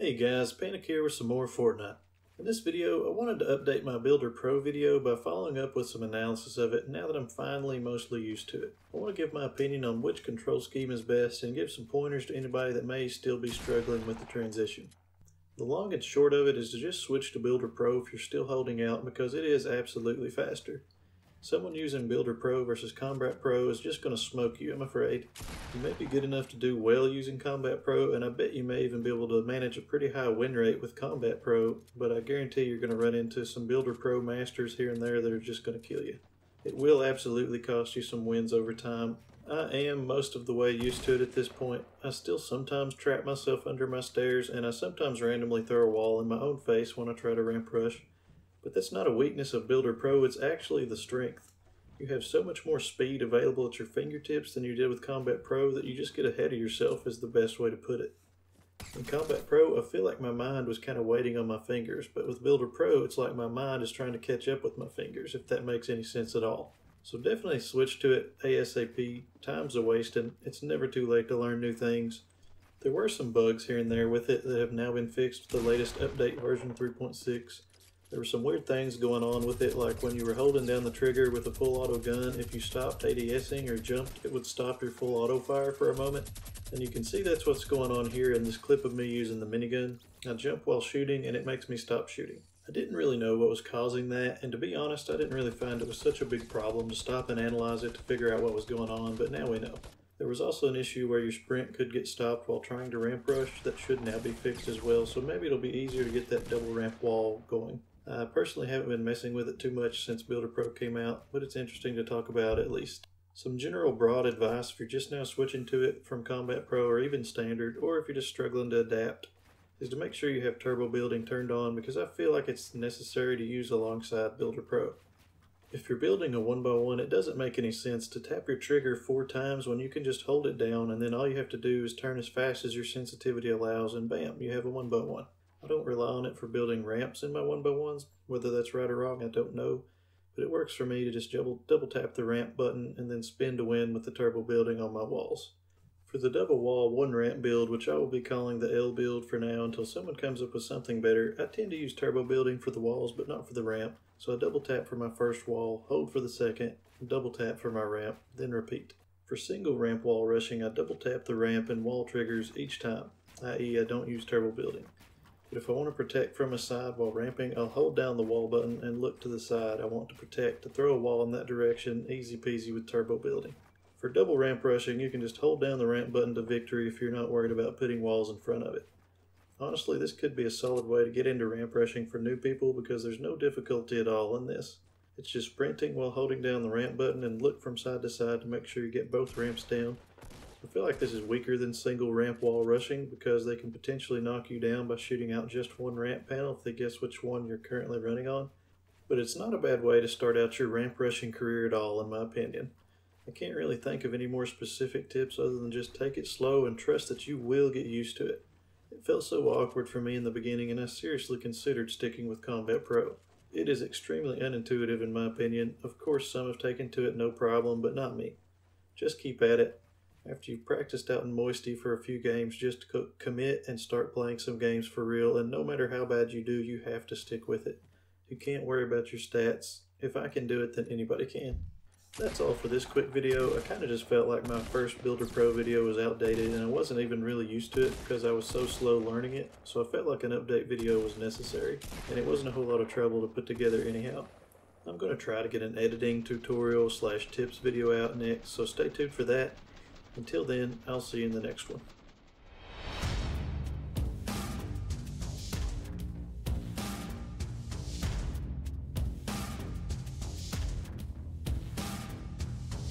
Hey guys, Panic here with some more Fortnite. In this video, I wanted to update my Builder Pro video by following up with some analysis of it now that I'm finally mostly used to it. I want to give my opinion on which control scheme is best and give some pointers to anybody that may still be struggling with the transition. The long and short of it is to just switch to Builder Pro if you're still holding out because it is absolutely faster. Someone using Builder Pro versus Combat Pro is just going to smoke you, I'm afraid. You may be good enough to do well using Combat Pro, and I bet you may even be able to manage a pretty high win rate with Combat Pro, but I guarantee you're going to run into some Builder Pro masters here and there that are just going to kill you. It will absolutely cost you some wins over time. I am most of the way used to it at this point. I still sometimes trap myself under my stairs, and I sometimes randomly throw a wall in my own face when I try to ramp rush. But that's not a weakness of Builder Pro, it's actually the strength. You have so much more speed available at your fingertips than you did with Combat Pro that you just get ahead of yourself is the best way to put it. In Combat Pro, I feel like my mind was kind of waiting on my fingers, but with Builder Pro, it's like my mind is trying to catch up with my fingers, if that makes any sense at all. So definitely switch to it ASAP. Time's a wasting. It's never too late to learn new things. There were some bugs here and there with it that have now been fixed with the latest update version 3.6. There were some weird things going on with it, like when you were holding down the trigger with a full auto gun, if you stopped ADSing or jumped, it would stop your full auto fire for a moment. And you can see that's what's going on here in this clip of me using the minigun. I jump while shooting and it makes me stop shooting. I didn't really know what was causing that, and to be honest, I didn't really find it was such a big problem to stop and analyze it to figure out what was going on, but now we know. There was also an issue where your sprint could get stopped while trying to ramp rush that should now be fixed as well, so maybe it'll be easier to get that double ramp wall going. I personally haven't been messing with it too much since Builder Pro came out, but it's interesting to talk about at least. Some general broad advice if you're just now switching to it from Combat Pro or even Standard, or if you're just struggling to adapt, is to make sure you have turbo building turned on because I feel like it's necessary to use alongside Builder Pro. If you're building a 1x1, it doesn't make any sense to tap your trigger 4 times when you can just hold it down and then all you have to do is turn as fast as your sensitivity allows and bam, you have a 1x1. I don't rely on it for building ramps in my 1x1s. Whether that's right or wrong, I don't know. But it works for me to just double tap the ramp button and then spin to win with the turbo building on my walls. For the double wall 1 ramp build, which I will be calling the L build for now until someone comes up with something better, I tend to use turbo building for the walls but not for the ramp. So I double tap for my first wall, hold for the second, double tap for my ramp, then repeat. For single ramp wall rushing, I double tap the ramp and wall triggers each time, i.e. I don't use turbo building. But if I want to protect from a side while ramping, I'll hold down the wall button and look to the side I want to protect to throw a wall in that direction, easy peasy with turbo building. For double ramp rushing, you can just hold down the ramp button to victory if you're not worried about putting walls in front of it. Honestly, this could be a solid way to get into ramp rushing for new people because there's no difficulty at all in this. It's just sprinting while holding down the ramp button and look from side to side to make sure you get both ramps down. I feel like this is weaker than single ramp wall rushing because they can potentially knock you down by shooting out just one ramp panel if they guess which one you're currently running on. But it's not a bad way to start out your ramp rushing career at all, in my opinion. I can't really think of any more specific tips other than just take it slow and trust that you will get used to it. It felt so awkward for me in the beginning and I seriously considered sticking with Combat Pro. It is extremely unintuitive in my opinion. Of course some have taken to it no problem, but not me. Just keep at it. After you've practiced out in Moisty for a few games, just commit and start playing some games for real, and no matter how bad you do, you have to stick with it. You can't worry about your stats. If I can do it, then anybody can. That's all for this quick video. I kind of just felt like my first Builder Pro video was outdated, and I wasn't even really used to it because I was so slow learning it, so I felt like an update video was necessary, and it wasn't a whole lot of trouble to put together anyhow. I'm going to try to get an editing tutorial / tips video out next, so stay tuned for that. Until then, I'll see you in the next one.